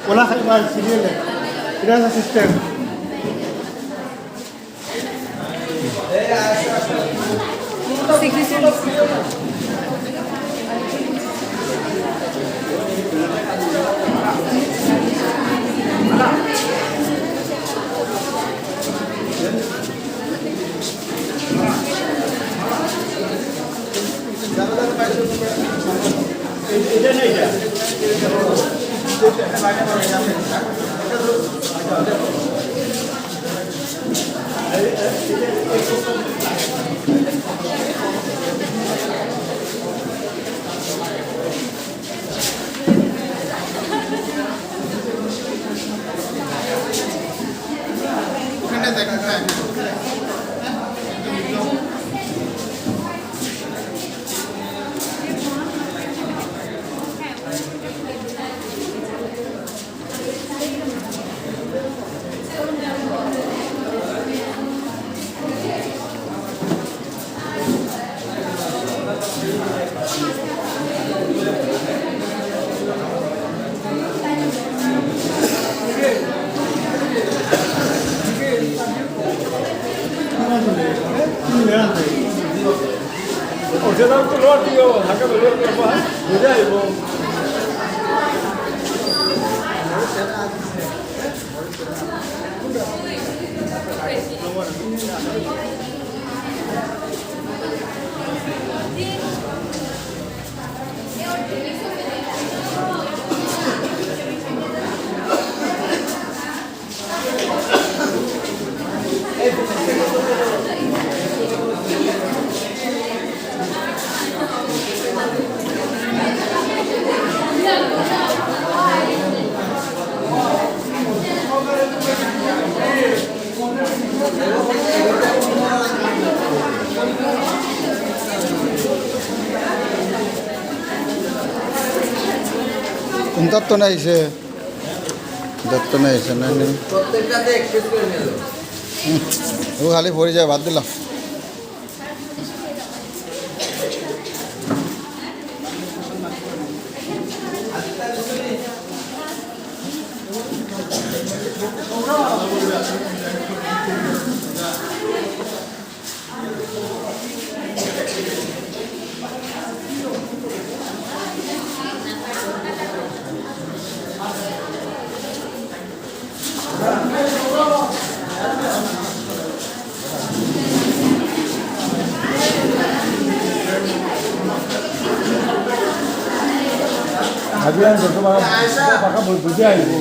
Wala sa iba, serial eh. Ina sa system. Ortadan kulvar diyor, hakikaten öyle yapar. Güzel bu. Dutta নাইছে Dutta নাইছে না প্রত্যেকটাতে access করে নিল ও খালি পড়ে যায় বাদ দিলাম Habian itu mah pakai berbeda itu.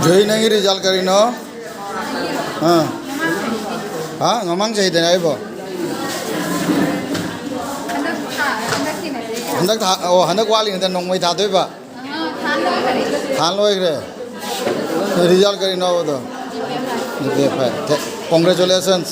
Joy nangi result kari no, ngomong cahaya deh ibu. Hendak wali nanti nongmai thado ibu. Than loi kre. Result kari no bodo. Congratulations.